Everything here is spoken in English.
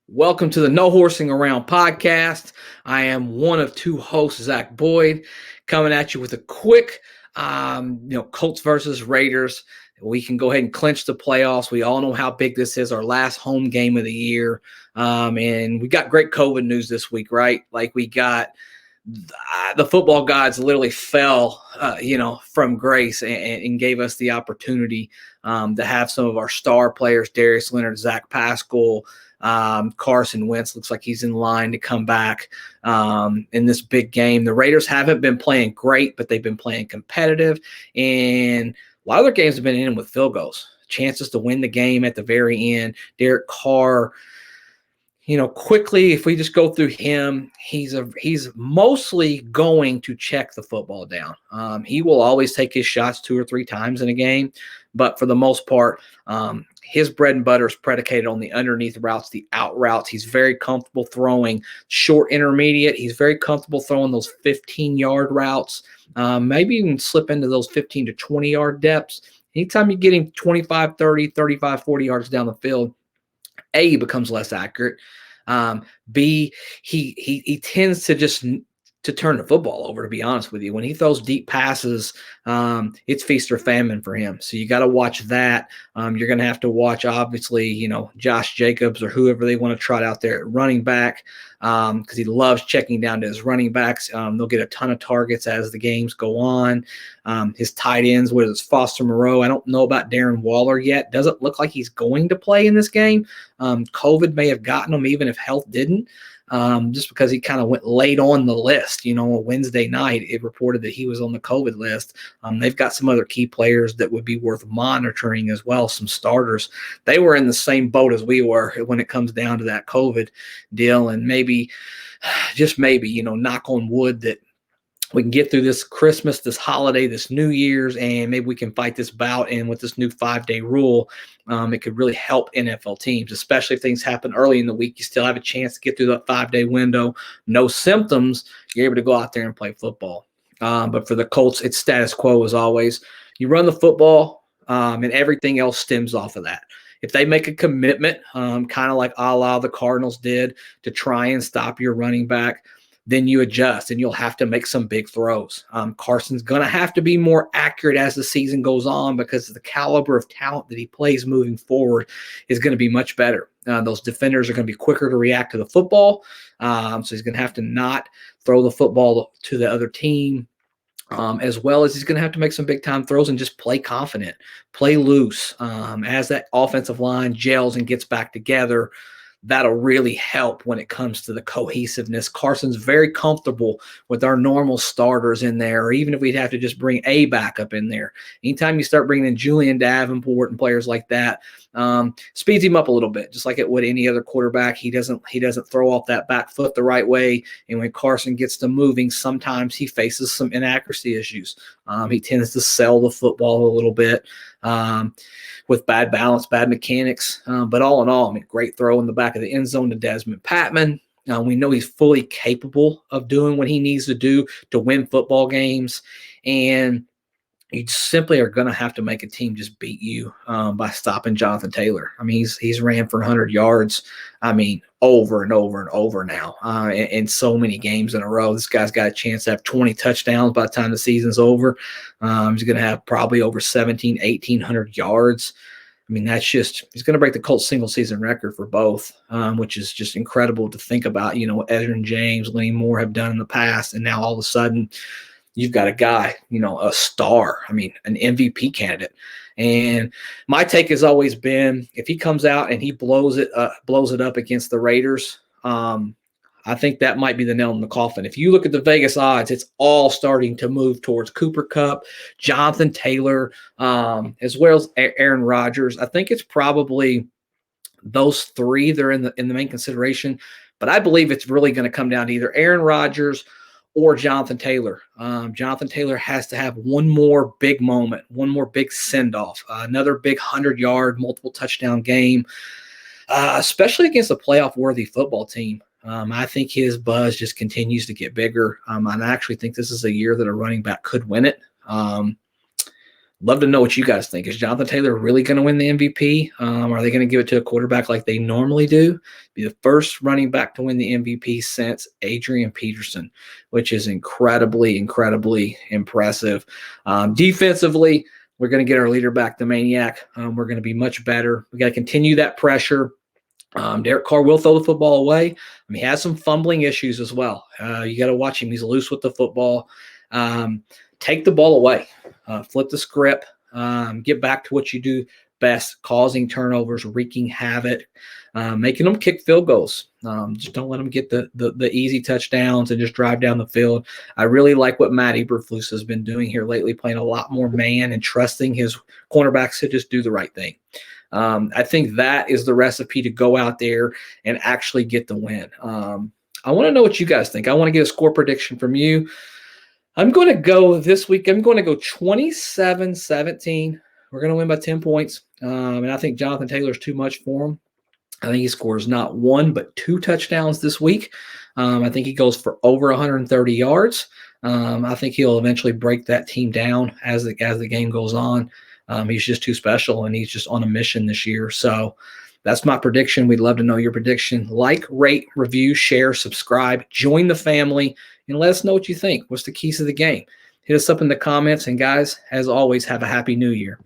Welcome to the No Horsing Around podcast. I am one of two hosts, Zach Boyd, coming at you with a quick, Colts versus Raiders. We can go ahead and clinch the playoffs. We all know how big this is, our last home game of the year. And we got great COVID news this week, right? Like we got the football gods literally fell, from grace and gave us the opportunity to have some of our star players, Darius Leonard, Zach Pascal, Carson Wentz looks like he's in line to come back in this big game. The Raiders haven't been playing great, but they've been playing competitive. And a lot of their games have been in with field goals, chances to win the game at the very end. Derek Carr, quickly, if we just go through him, he's mostly going to check the football down. He will always take his shots 2 or 3 times in a game, but for the most part, his bread and butter is predicated on the underneath routes, the out routes. He's very comfortable throwing short intermediate. He's very comfortable throwing those 15-yard routes, maybe even slip into those 15 to 20-yard depths. Anytime you get him 25, 30, 35, 40 yards down the field, A, he becomes less accurate. B, he tends to just to turn the football over, to be honest with you. When he throws deep passes, it's feast or famine for him. So you got to watch that. You're going to have to watch, obviously, Josh Jacobs or whoever they want to trot out there at running back, because he loves checking down to his running backs. They'll get a ton of targets as the games go on. His tight ends, whether it's Foster Moreau, I don't know about Darren Waller yet. Doesn't look like he's going to play in this game. COVID may have gotten him, even if health didn't. Just because he kind of went late on the list. Wednesday night, it reported that he was on the COVID list. They've got some other key players that would be worth monitoring as well, some starters. They were in the same boat as we were when it comes down to that COVID deal, and maybe, just maybe, knock on wood that we can get through this Christmas, this holiday, this New Year's, and maybe we can fight this bout. And with this new 5-day rule, it could really help NFL teams, especially if things happen early in the week. You still have a chance to get through that 5-day window. No symptoms. You're able to go out there and play football. But for the Colts, it's status quo as always. You run the football, and everything else stems off of that. If they make a commitment, kind of like a la the Cardinals did, to try and stop your running back, then you adjust and you'll have to make some big throws. Carson's going to have to be more accurate as the season goes on because the caliber of talent that he plays moving forward is going to be much better. Those defenders are going to be quicker to react to the football. So he's going to have to not throw the football to the other team. As well as he's going to have to make some big-time throws and just play confident, play loose. As that offensive line gels and gets back together, that'll really help when it comes to the cohesiveness. Carson's very comfortable with our normal starters in there, or even if we'd have to just bring a backup in there. Anytime you start bringing in Julian Davenport and players like that, speeds him up a little bit, just like it would any other quarterback. He doesn't throw off that back foot the right way, and when Carson gets to moving, sometimes he faces some inaccuracy issues. He tends to sell the football a little bit. With bad balance, bad mechanics. But all in all, great throw in the back of the end zone to Desmond Patman. We know he's fully capable of doing what he needs to do to win football games. And you simply are going to have to make a team just beat you by stopping Jonathan Taylor. He's ran for 100 yards, over and over and over now in so many games in a row. This guy's got a chance to have 20 touchdowns by the time the season's over. He's going to have probably over 1,800 yards. He's going to break the Colts single season record for both, which is just incredible to think about. What Edgerrin James, Lenny Moore have done in the past, and now all of a sudden you've got a guy, a star, an MVP candidate. And my take has always been, if he comes out and he blows it up against the Raiders, I think that might be the nail in the coffin. If you look at the Vegas odds, it's all starting to move towards Cooper Kupp, Jonathan Taylor, as well as Aaron Rodgers. I think it's probably those three that are in the main consideration. But I believe it's really going to come down to either Aaron Rodgers or Jonathan Taylor. Jonathan Taylor has to have one more big moment, one more big send-off, another big 100-yard, multiple touchdown game, especially against a playoff-worthy football team. I think his buzz just continues to get bigger. I actually think this is a year that a running back could win it. Love to know what you guys think. Is Jonathan Taylor really going to win the MVP? Are they going to give it to a quarterback like they normally do? Be the first running back to win the MVP since Adrian Peterson, which is incredibly, incredibly impressive. Defensively, we're going to get our leader back, the Maniac. We're going to be much better. We got to continue that pressure. Derek Carr will throw the football away. I mean, he has some fumbling issues as well. You got to watch him. He's loose with the football. Take the ball away. Flip the script. Get back to what you do best, causing turnovers, wreaking havoc, making them kick field goals. Just don't let them get the easy touchdowns and just drive down the field. I really like what Matt Eberflus has been doing here lately, playing a lot more man and trusting his cornerbacks to just do the right thing. I think that is the recipe to go out there and actually get the win. I want to know what you guys think. I want to get a score prediction from you. I'm going to go this week. I'm going to go 27-17. We're going to win by 10 points. And I think Jonathan Taylor's too much for him. I think he scores not one, but 2 touchdowns this week. I think he goes for over 130 yards. I think he'll eventually break that team down as the game goes on. He's just too special, and he's just on a mission this year. So that's my prediction. We'd love to know your prediction. Like, rate, review, share, subscribe, join the family, and let us know what you think. What's the keys to the game? Hit us up in the comments. And guys, as always, have a happy new year.